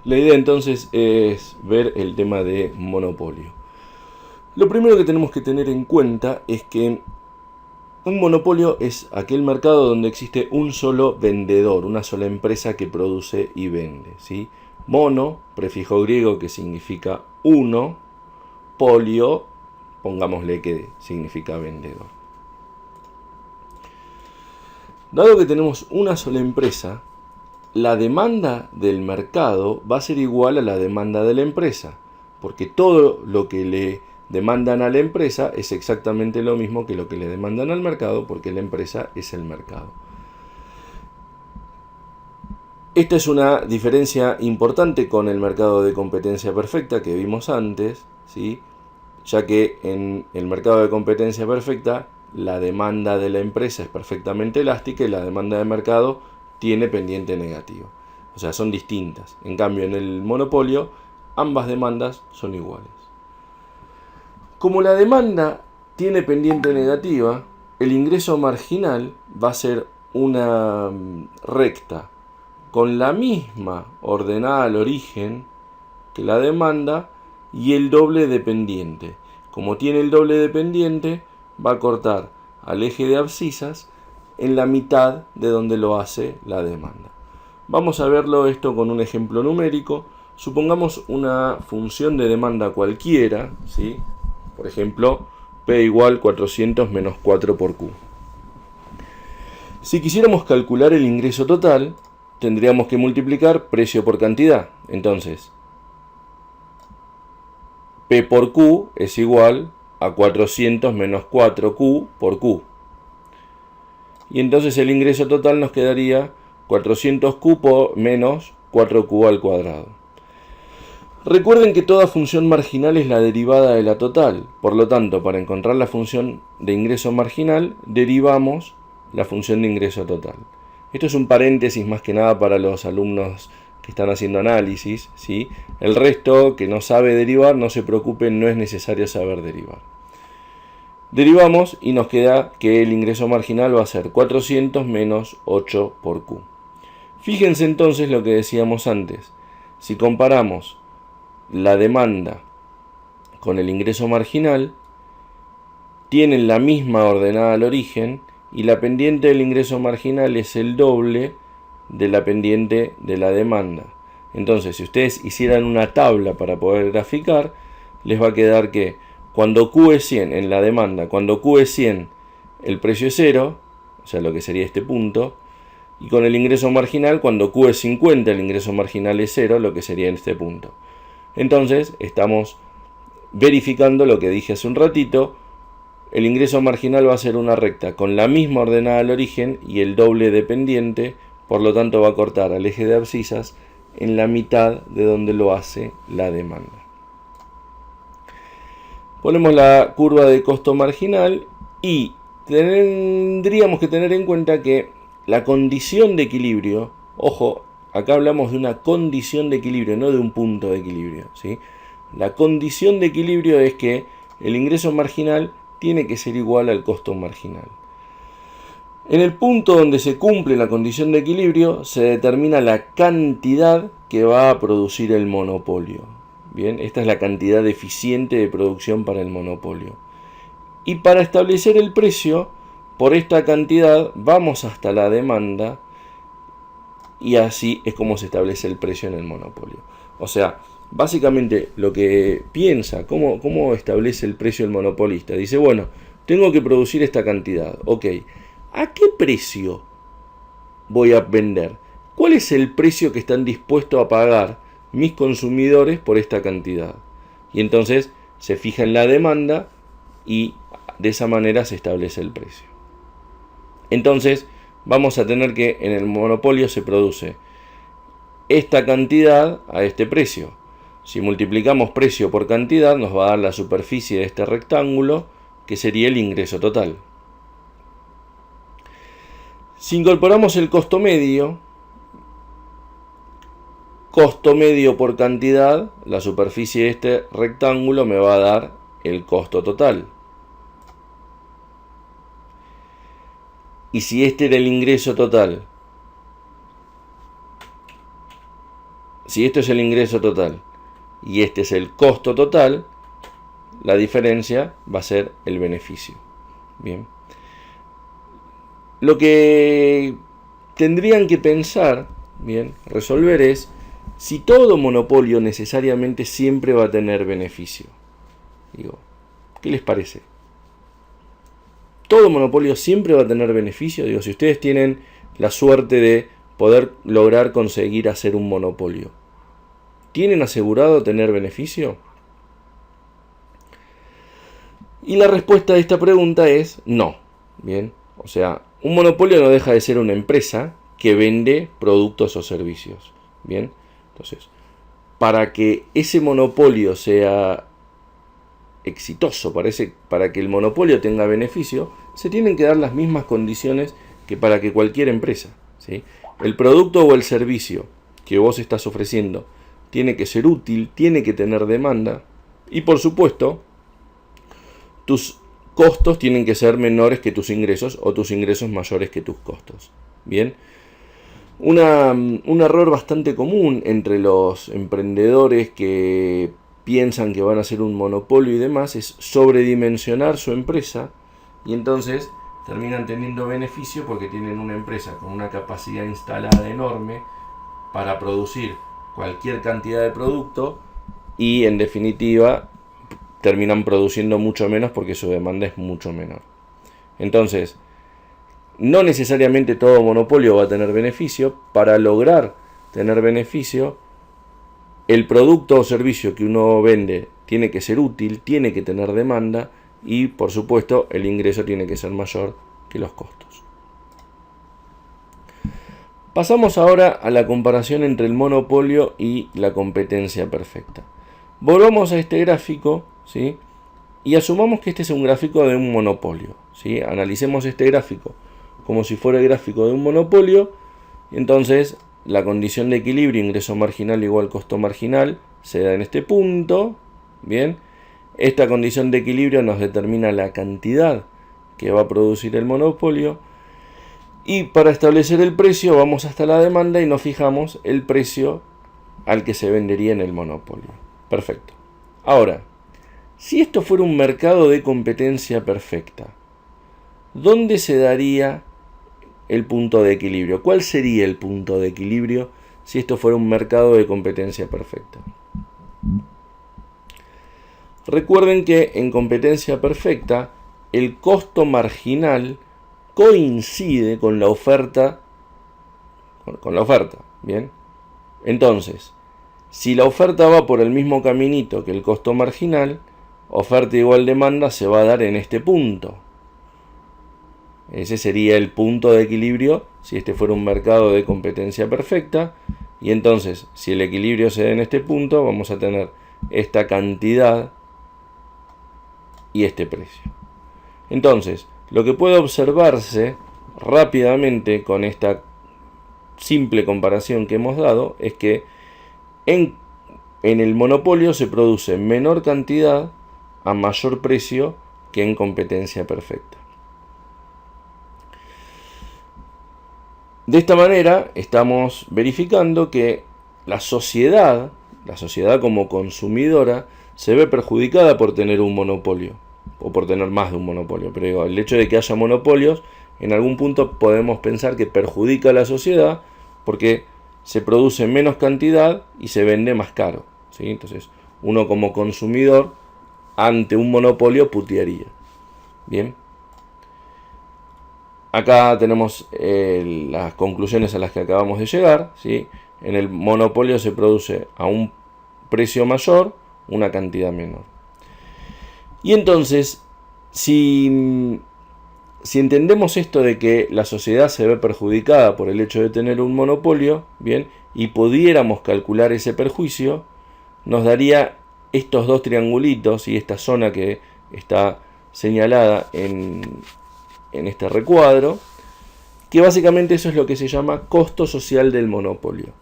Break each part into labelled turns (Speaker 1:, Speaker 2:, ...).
Speaker 1: La idea entonces es ver el tema de monopolio. Lo primero que tenemos que tener en cuenta es que un monopolio es aquel mercado donde existe un solo vendedor, una sola empresa que produce y vende, ¿sí? Mono, prefijo griego que significa uno, polio, pongámosle que significa vendedor. Dado que tenemos una sola empresa, la demanda del mercado va a ser igual a la demanda de la empresa, porque todo lo que le demandan a la empresa es exactamente lo mismo que lo que le demandan al mercado, porque la empresa es el mercado. Esta es una diferencia importante con el mercado de competencia perfecta que vimos antes, ¿sí? Ya que en el mercado de competencia perfecta la demanda de la empresa es perfectamente elástica y la demanda de mercado tiene pendiente negativo. O sea, son distintas. En cambio, en el monopolio, ambas demandas son iguales. Como la demanda tiene pendiente negativa, el ingreso marginal va a ser una recta con la misma ordenada al origen que la demanda y el doble de pendiente. Como tiene el doble de pendiente, va a cortar al eje de abscisas en la mitad de donde lo hace la demanda. Vamos a verlo esto con un ejemplo numérico. Supongamos una función de demanda cualquiera, ¿sí? Por ejemplo, P igual 400 menos 4 por Q. Si quisiéramos calcular el ingreso total, tendríamos que multiplicar precio por cantidad. Entonces, P por Q es igual a 400 menos 4Q por Q. Y entonces el ingreso total nos quedaría 400Q por menos 4Q al cuadrado. Recuerden que toda función marginal es la derivada de la total. Por lo tanto, para encontrar la función de ingreso marginal, derivamos la función de ingreso total. Esto es un paréntesis más que nada para los alumnos que están haciendo análisis, ¿sí? El resto que no sabe derivar, no se preocupen, no es necesario saber derivar. Derivamos y nos queda que el ingreso marginal va a ser 400 menos 8 por Q. Fíjense entonces lo que decíamos antes. Si comparamos la demanda con el ingreso marginal, tienen la misma ordenada al origen y la pendiente del ingreso marginal es el doble de la pendiente de la demanda. Entonces, si ustedes hicieran una tabla para poder graficar, les va a quedar que cuando Q es 100 en la demanda, cuando Q es 100 el precio es 0, o sea lo que sería este punto, y con el ingreso marginal, cuando Q es 50 el ingreso marginal es 0, lo que sería en este punto. Entonces, estamos verificando lo que dije hace un ratito. El ingreso marginal va a ser una recta con la misma ordenada al origen y el doble de pendiente, por lo tanto va a cortar al eje de abscisas en la mitad de donde lo hace la demanda. Ponemos la curva de costo marginal y tendríamos que tener en cuenta que la condición de equilibrio, ojo, acá hablamos de una condición de equilibrio, no de un punto de equilibrio, ¿sí? La condición de equilibrio es que el ingreso marginal tiene que ser igual al costo marginal. En el punto donde se cumple la condición de equilibrio, se determina la cantidad que va a producir el monopolio. Bien, esta es la cantidad eficiente de producción para el monopolio. Y para establecer el precio, por esta cantidad vamos hasta la demanda y así es como se establece el precio en el monopolio. O sea, básicamente lo que piensa, cómo establece el precio el monopolista. Dice, bueno, tengo que producir esta cantidad. Ok, ¿a qué precio voy a vender? ¿Cuál es el precio que están dispuestos a pagar mis consumidores por esta cantidad? Y entonces se fija en la demanda y de esa manera se establece el precio. Entonces vamos a tener que en el monopolio se produce esta cantidad a este precio. Si multiplicamos precio por cantidad nos va a dar la superficie de este rectángulo, que sería el ingreso total. Si incorporamos el costo medio por cantidad, la superficie de este rectángulo me va a dar el costo total. Y si este era el ingreso total, si esto es el ingreso total y este es el costo total, la diferencia va a ser el beneficio. Bien. Lo que tendrían que pensar, bien, resolver es si todo monopolio necesariamente siempre va a tener beneficio. Digo, ¿qué les parece? ¿Todo monopolio siempre va a tener beneficio? Digo, si ustedes tienen la suerte de poder lograr conseguir hacer un monopolio, ¿tienen asegurado tener beneficio? Y la respuesta a esta pregunta es no. Bien, o sea, un monopolio no deja de ser una empresa que vende productos o servicios. Bien, entonces, para que ese monopolio sea exitoso, para que el monopolio tenga beneficio, se tienen que dar las mismas condiciones que para que cualquier empresa, ¿sí? El producto o el servicio que vos estás ofreciendo tiene que ser útil, tiene que tener demanda y, por supuesto, tus costos tienen que ser menores que tus ingresos o tus ingresos mayores que tus costos. Bien, un error bastante común entre los emprendedores que piensan que van a hacer un monopolio y demás es sobredimensionar su empresa y entonces terminan teniendo beneficio porque tienen una empresa con una capacidad instalada enorme para producir cualquier cantidad de producto y en definitiva terminan produciendo mucho menos porque su demanda es mucho menor. Entonces, no necesariamente todo monopolio va a tener beneficio. Para lograr tener beneficio, el producto o servicio que uno vende tiene que ser útil, tiene que tener demanda y, por supuesto, el ingreso tiene que ser mayor que los costos. Pasamos ahora a la comparación entre el monopolio y la competencia perfecta. Volvamos a este gráfico, ¿sí? Y asumamos que este es un gráfico de un monopolio, ¿sí? Analicemos este gráfico como si fuera el gráfico de un monopolio. Entonces, la condición de equilibrio, ingreso marginal igual costo marginal, se da en este punto. Bien, esta condición de equilibrio nos determina la cantidad que va a producir el monopolio. Y para establecer el precio vamos hasta la demanda y nos fijamos el precio al que se vendería en el monopolio. Perfecto. Ahora, si esto fuera un mercado de competencia perfecta, ¿dónde se daría el punto de equilibrio? ¿Cuál sería el punto de equilibrio si esto fuera un mercado de competencia perfecta? Recuerden que en competencia perfecta el costo marginal coincide con la oferta. Bien. Entonces, si la oferta va por el mismo caminito que el costo marginal, oferta igual demanda se va a dar en este punto. Ese sería el punto de equilibrio si este fuera un mercado de competencia perfecta. Y entonces, si el equilibrio se da en este punto, vamos a tener esta cantidad y este precio. Entonces, lo que puede observarse rápidamente con esta simple comparación que hemos dado es que en el monopolio se produce menor cantidad a mayor precio que en competencia perfecta. De esta manera estamos verificando que la sociedad como consumidora se ve perjudicada por tener un monopolio o por tener más de un monopolio. Pero digo, el hecho de que haya monopolios en algún punto podemos pensar que perjudica a la sociedad porque se produce menos cantidad y se vende más caro, ¿sí? Entonces uno como consumidor ante un monopolio putearía. Bien. Acá tenemos las conclusiones a las que acabamos de llegar, ¿sí? En el monopolio se produce a un precio mayor una cantidad menor. Y entonces, si entendemos esto de que la sociedad se ve perjudicada por el hecho de tener un monopolio, bien, y pudiéramos calcular ese perjuicio, nos daría estos dos triangulitos y esta zona que está señalada en este recuadro, que básicamente eso es lo que se llama costo social del monopolio.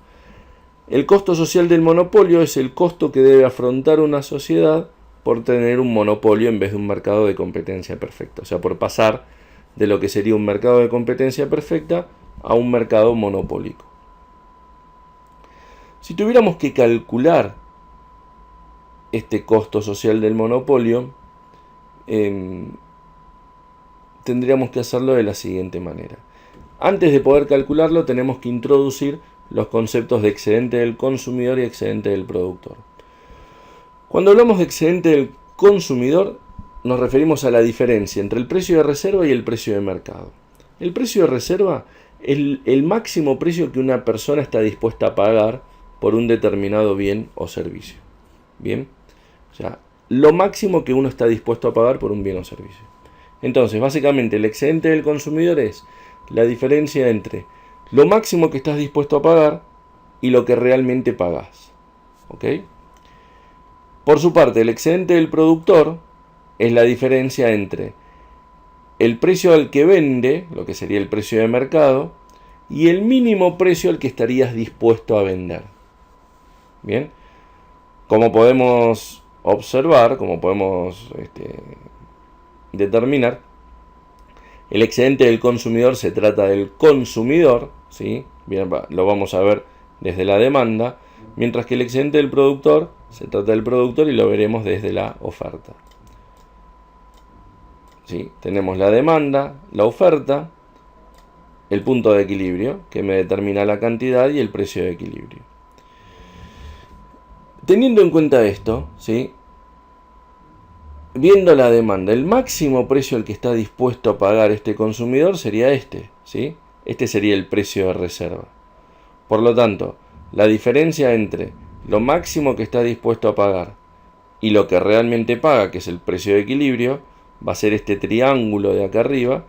Speaker 1: El costo social del monopolio es el costo que debe afrontar una sociedad por tener un monopolio en vez de un mercado de competencia perfecta. O sea, por pasar de lo que sería un mercado de competencia perfecta a un mercado monopólico. Si tuviéramos que calcular este costo social del monopolio, tendríamos que hacerlo de la siguiente manera. Antes de poder calcularlo, tenemos que introducir los conceptos de excedente del consumidor y excedente del productor. Cuando hablamos de excedente del consumidor, nos referimos a la diferencia entre el precio de reserva y el precio de mercado. El precio de reserva es el máximo precio que una persona está dispuesta a pagar por un determinado bien o servicio. Bien, o sea, lo máximo que uno está dispuesto a pagar por un bien o servicio. Entonces, básicamente, el excedente del consumidor es la diferencia entre lo máximo que estás dispuesto a pagar y lo que realmente pagas. ¿Ok? Por su parte, el excedente del productor es la diferencia entre el precio al que vende, lo que sería el precio de mercado, y el mínimo precio al que estarías dispuesto a vender. Bien, como podemos observar, como podemos determinar, el excedente del consumidor se trata del consumidor, ¿sí? Bien, lo vamos a ver desde la demanda, mientras que el excedente del productor se trata del productor y lo veremos desde la oferta. ¿Sí? Tenemos la demanda, la oferta, el punto de equilibrio, que me determina la cantidad, y el precio de equilibrio. Teniendo en cuenta esto, ¿sí? Viendo la demanda, el máximo precio al que está dispuesto a pagar este consumidor sería este, ¿sí? Este sería el precio de reserva. Por lo tanto, la diferencia entre lo máximo que está dispuesto a pagar y lo que realmente paga, que es el precio de equilibrio, va a ser este triángulo de acá arriba,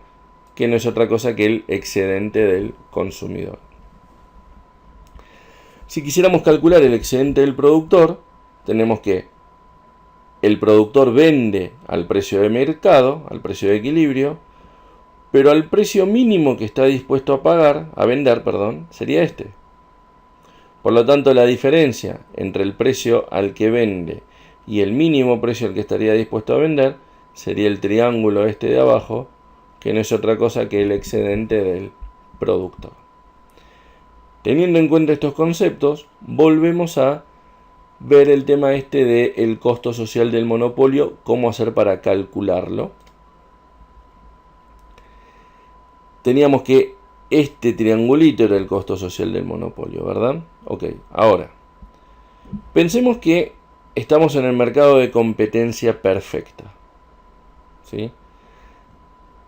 Speaker 1: que no es otra cosa que el excedente del consumidor. Si quisiéramos calcular el excedente del productor, tenemos que el productor vende al precio de mercado, al precio de equilibrio, pero al precio mínimo que está dispuesto a pagar, a vender, perdón, sería este. Por lo tanto, la diferencia entre el precio al que vende y el mínimo precio al que estaría dispuesto a vender sería el triángulo este de abajo, que no es otra cosa que el excedente del productor. Teniendo en cuenta estos conceptos, volvemos a ver el tema del costo social del monopolio, cómo hacer para calcularlo. Teníamos que este triangulito era el costo social del monopolio, ¿verdad? Ok, ahora, pensemos que estamos en el mercado de competencia perfecta, ¿sí?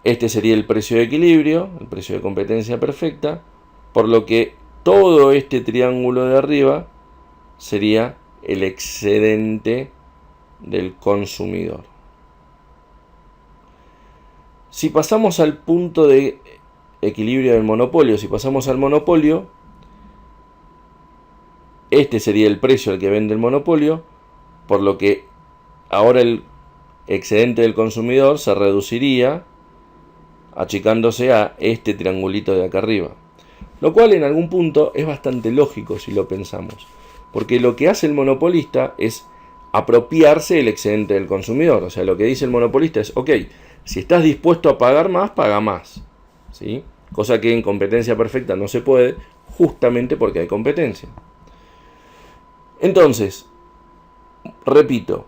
Speaker 1: Este sería el precio de equilibrio, el precio de competencia perfecta, por lo que todo este triángulo de arriba sería el excedente del consumidor. Si pasamos al punto de equilibrio del monopolio, si pasamos al monopolio, este sería el precio al que vende el monopolio, por lo que ahora el excedente del consumidor se reduciría achicándose a este triangulito de acá arriba. Lo cual en algún punto es bastante lógico si lo pensamos, porque lo que hace el monopolista es apropiarse del excedente del consumidor. O sea, lo que dice el monopolista es, ok, si estás dispuesto a pagar más, paga más, ¿sí? Cosa que en competencia perfecta no se puede, justamente porque hay competencia. Entonces, repito,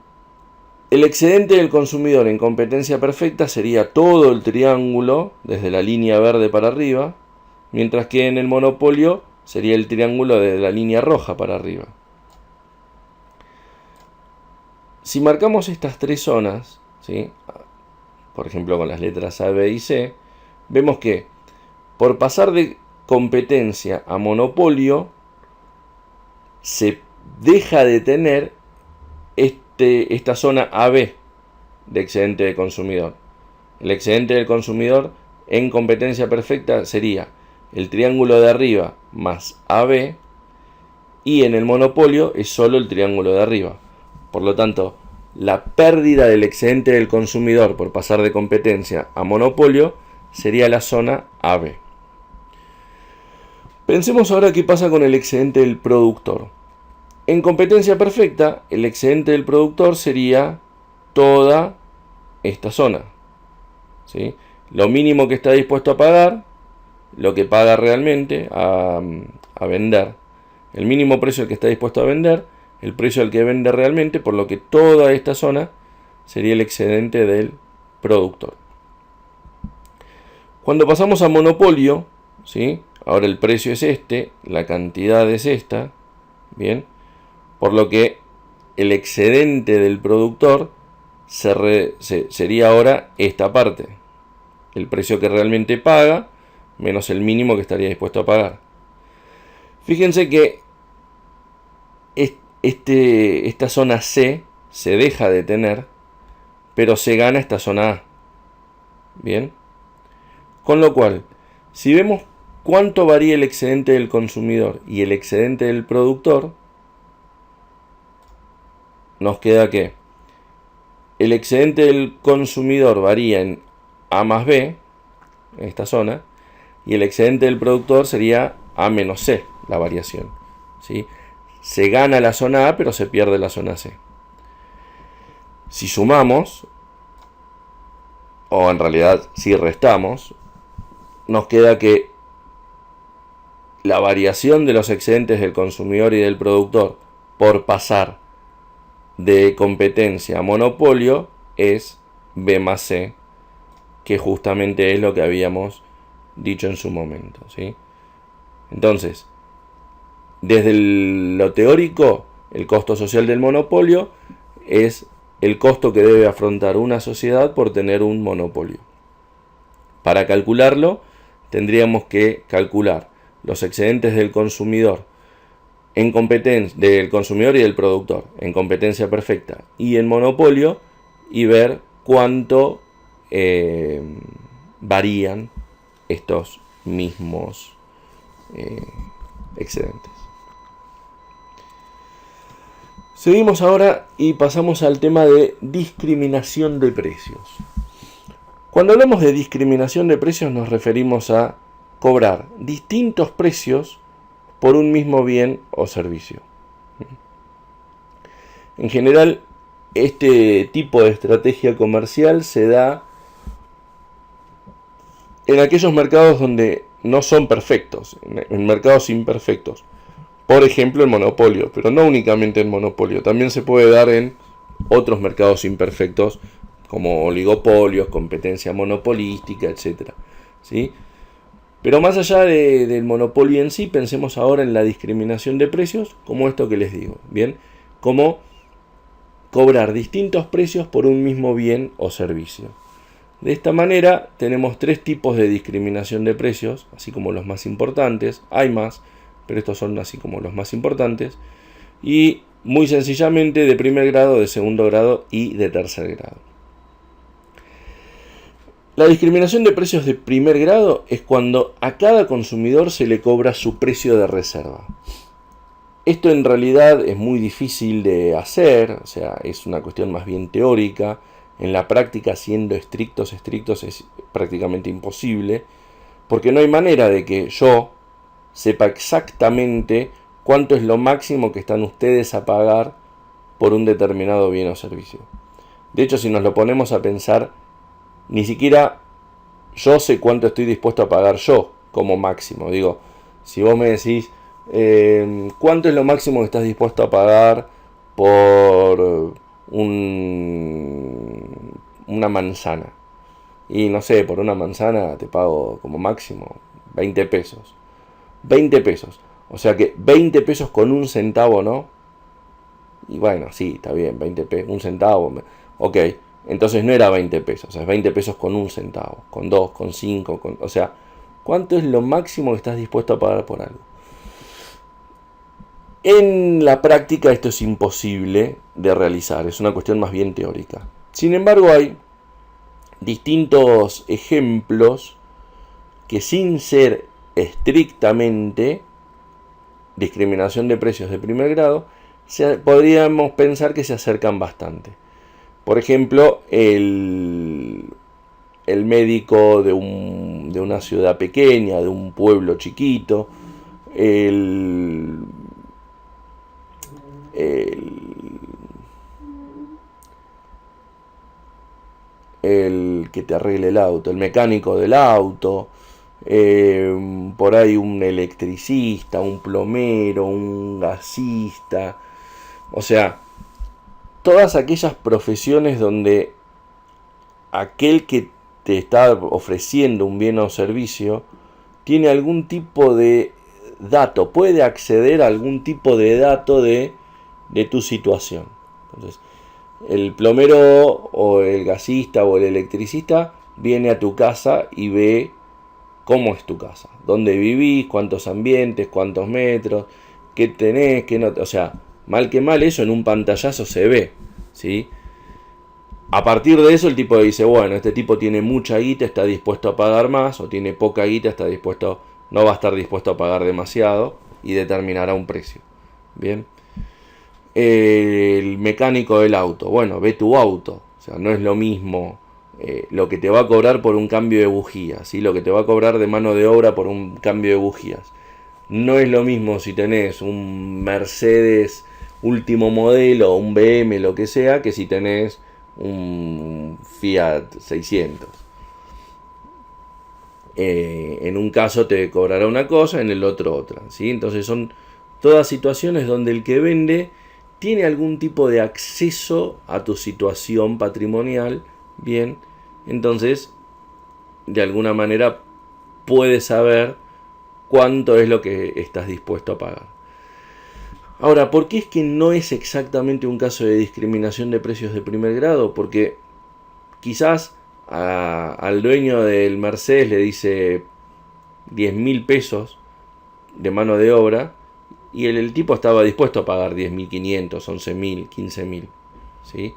Speaker 1: el excedente del consumidor en competencia perfecta sería todo el triángulo, desde la línea verde para arriba, mientras que en el monopolio sería el triángulo de la línea roja para arriba. Si marcamos estas tres zonas, ¿sí? Por ejemplo con las letras A, B y C, vemos que por pasar de competencia a monopolio se deja de tener esta zona AB de excedente de consumidor. El excedente del consumidor en competencia perfecta sería el triángulo de arriba más AB, y en el monopolio es solo el triángulo de arriba. Por lo tanto, la pérdida del excedente del consumidor por pasar de competencia a monopolio sería la zona AB. Pensemos ahora qué pasa con el excedente del productor. En competencia perfecta, el excedente del productor sería toda esta zona, ¿sí? Lo mínimo que está dispuesto a pagar, lo que paga realmente a vender, El mínimo precio al que está dispuesto a vender, el precio al que vende realmente, por lo que toda esta zona sería el excedente del productor. Cuando pasamos a monopolio, ¿sí? Ahora el precio es este, la cantidad es esta, ¿bien? Por lo que el excedente del productor sería ahora esta parte. El precio que realmente paga menos el mínimo que estaría dispuesto a pagar. Fíjense que esta zona C se deja de tener, pero se gana esta zona A. Bien. Con lo cual, si vemos cuánto varía el excedente del consumidor y el excedente del productor, nos queda que el excedente del consumidor varía en A más B, en esta zona, y el excedente del productor sería A menos C, la variación, ¿sí? Se gana la zona A, pero se pierde la zona C. Si sumamos, o en realidad si restamos, nos queda que la variación de los excedentes del consumidor y del productor por pasar de competencia a monopolio es B más C, que justamente es lo que habíamos dicho en su momento, ¿sí? Entonces, desde lo teórico, el costo social del monopolio es el costo que debe afrontar una sociedad por tener un monopolio. Para calcularlo, tendríamos que calcular los excedentes del consumidor en competencia, del consumidor y del productor en competencia perfecta y en monopolio, y ver cuánto varían estos mismos excedentes. Seguimos ahora y pasamos al tema de discriminación de precios. Cuando hablamos de discriminación de precios nos referimos a cobrar distintos precios por un mismo bien o servicio. En general, este tipo de estrategia comercial se da en aquellos mercados donde no son perfectos, en mercados imperfectos. Por ejemplo, el monopolio, pero no únicamente el monopolio, también se puede dar en otros mercados imperfectos como oligopolios, competencia monopolística, etc. ¿Sí? Pero más allá del monopolio en sí, pensemos ahora en la discriminación de precios, como esto que les digo, ¿bien? Como cobrar distintos precios por un mismo bien o servicio. De esta manera tenemos tres tipos de discriminación de precios, así como los más importantes. Hay más, pero estos son así como los más importantes. Y muy sencillamente de primer grado, de segundo grado y de tercer grado. La discriminación de precios de primer grado es cuando a cada consumidor se le cobra su precio de reserva. Esto en realidad es muy difícil de hacer, o sea, es una cuestión más bien teórica. En la práctica, siendo estrictos, es prácticamente imposible, porque no hay manera de que yo sepa exactamente cuánto es lo máximo que están ustedes a pagar por un determinado bien o servicio. De hecho, si nos lo ponemos a pensar, ni siquiera yo sé cuánto estoy dispuesto a pagar yo como máximo. Digo, si vos me decís, ¿cuánto es lo máximo que estás dispuesto a pagar por una manzana? Y no sé, por una manzana te pago como máximo 20 pesos. 20 pesos. O sea que 20 pesos con un centavo, ¿no? Y bueno, sí, está bien, 20 pesos, un centavo. Ok, entonces no era 20 pesos, es 20 pesos con un centavo, con 2, con 5, o sea, ¿cuánto es lo máximo que estás dispuesto a pagar por algo? En la práctica esto es imposible de realizar, es una cuestión más bien teórica. Sin embargo, hay distintos ejemplos que, sin ser estrictamente discriminación de precios de primer grado, podríamos pensar que se acercan bastante. Por ejemplo, el médico de una ciudad pequeña, de un pueblo chiquito, el que te arregle el auto, el mecánico del auto, por ahí un electricista, un plomero, un gasista, o sea, todas aquellas profesiones donde aquel que te está ofreciendo un bien o servicio tiene algún tipo de dato, puede acceder a algún tipo de dato de tu situación. Entonces, el plomero o el gasista o el electricista viene a tu casa y ve cómo es tu casa, dónde vivís, cuántos ambientes, cuántos metros, qué tenés, qué no. O sea, mal que mal eso en un pantallazo se ve, ¿sí? A partir de eso el tipo dice, bueno, este tipo tiene mucha guita, está dispuesto a pagar más, o tiene poca guita, no va a estar dispuesto a pagar demasiado, y determinará un precio. Bien. El mecánico del auto, bueno, ve tu auto, o sea, no es lo mismo lo que te va a cobrar por un cambio de bujías, ¿sí? Lo que te va a cobrar de mano de obra por un cambio de bujías. No es lo mismo si tenés un Mercedes último modelo, un BM, lo que sea, que si tenés un Fiat 600. En un caso te cobrará una cosa, en el otro otra, ¿sí? Entonces son todas situaciones donde el que vende tiene algún tipo de acceso a tu situación patrimonial, bien, entonces de alguna manera puede saber cuánto es lo que estás dispuesto a pagar. Ahora, ¿por qué es que no es exactamente un caso de discriminación de precios de primer grado? Porque quizás al dueño del Mercedes le dice 10.000 pesos de mano de obra y el tipo estaba dispuesto a pagar 10.500, 11.000, 15.000, ¿sí?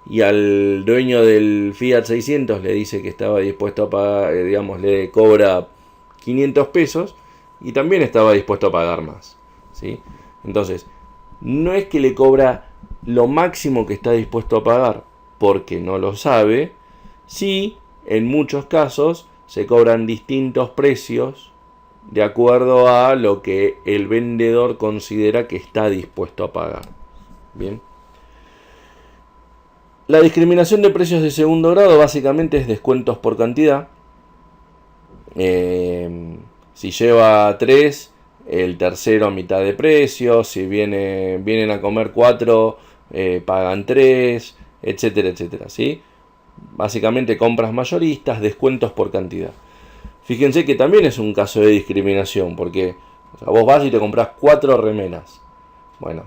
Speaker 1: Y al dueño del Fiat 600 le dice que estaba dispuesto a pagar, digamos, le cobra 500 pesos y también estaba dispuesto a pagar más, ¿sí? Entonces, no es que le cobra lo máximo que está dispuesto a pagar porque no lo sabe, sí, en muchos casos se cobran distintos precios de acuerdo a lo que el vendedor considera que está dispuesto a pagar. Bien. La discriminación de precios de segundo grado básicamente es descuentos por cantidad. Si lleva 3, el tercero a mitad de precio. Si vienen a comer 4, pagan 3, etcétera, etcétera, ¿sí? Básicamente compras mayoristas, descuentos por cantidad. Fíjense que también es un caso de discriminación, porque o sea, vos vas y te compras 4 remeras. Bueno,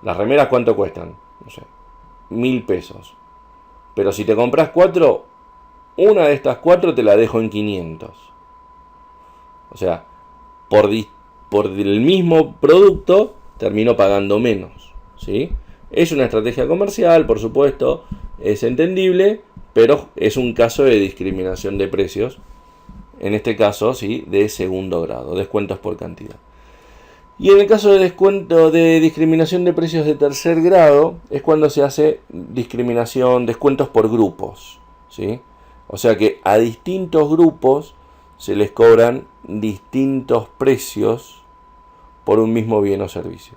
Speaker 1: las remeras ¿cuánto cuestan? No sé, 1.000 pesos. Pero si te compras 4, una de estas 4 te la dejo en 500. O sea, por el mismo producto termino pagando menos, ¿sí? Es una estrategia comercial, por supuesto, es entendible, pero es un caso de discriminación de precios. En este caso, sí, de segundo grado, descuentos por cantidad. Y en el caso de descuento de discriminación de precios de tercer grado, es cuando se hace descuentos por grupos, ¿sí? O sea que a distintos grupos se les cobran distintos precios por un mismo bien o servicio.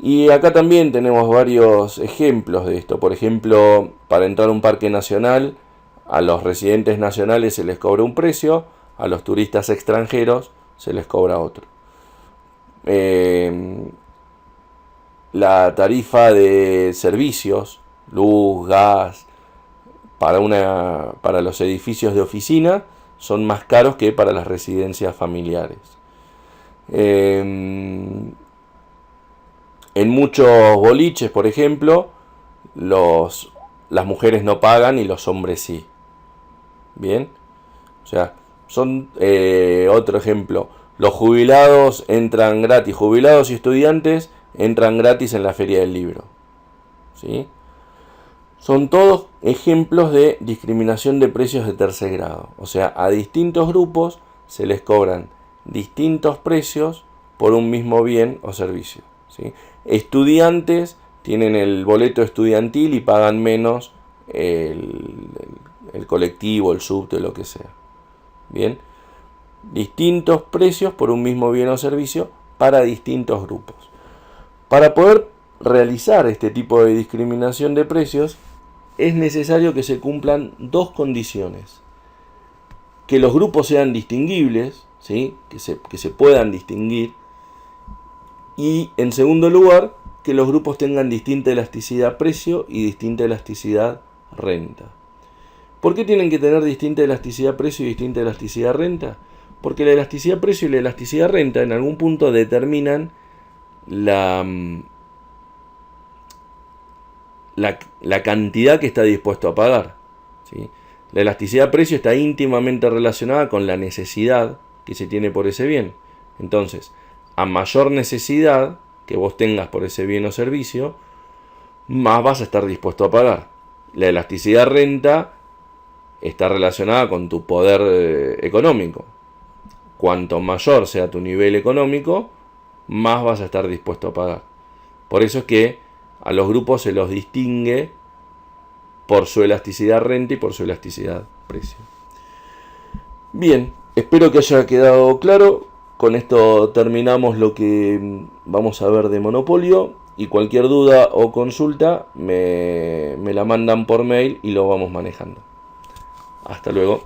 Speaker 1: Y acá también tenemos varios ejemplos de esto. Por ejemplo, para entrar a un parque nacional, a los residentes nacionales se les cobra un precio, a los turistas extranjeros se les cobra otro. La tarifa de servicios, luz, gas, para los edificios de oficina son más caros que para las residencias familiares. En muchos boliches, por ejemplo, las mujeres no pagan y los hombres sí. Bien, o sea, son otro ejemplo. Los jubilados entran gratis, jubilados y estudiantes entran gratis en la feria del libro, ¿sí? Son todos ejemplos de discriminación de precios de tercer grado. O sea, a distintos grupos se les cobran distintos precios por un mismo bien o servicio, ¿sí? Estudiantes tienen el boleto estudiantil y pagan menos el colectivo, el subte, lo que sea. Bien, distintos precios por un mismo bien o servicio para distintos grupos. Para poder realizar este tipo de discriminación de precios es necesario que se cumplan dos condiciones. que los grupos sean distinguibles, ¿sí? que se puedan distinguir, y en segundo lugar, que los grupos tengan distinta elasticidad precio y distinta elasticidad renta. ¿Por qué tienen que tener distinta elasticidad precio y distinta elasticidad renta? Porque la elasticidad precio y la elasticidad renta en algún punto determinan la cantidad que está dispuesto a pagar, ¿sí? La elasticidad precio está íntimamente relacionada con la necesidad que se tiene por ese bien. Entonces, a mayor necesidad que vos tengas por ese bien o servicio, más vas a estar dispuesto a pagar. La elasticidad renta está relacionada con tu poder económico. Cuanto mayor sea tu nivel económico, más vas a estar dispuesto a pagar. Por eso es que a los grupos se los distingue por su elasticidad renta y por su elasticidad precio. Bien, espero que haya quedado claro. Con esto terminamos lo que vamos a ver de monopolio. Y cualquier duda o consulta me la mandan por mail y lo vamos manejando. Hasta luego.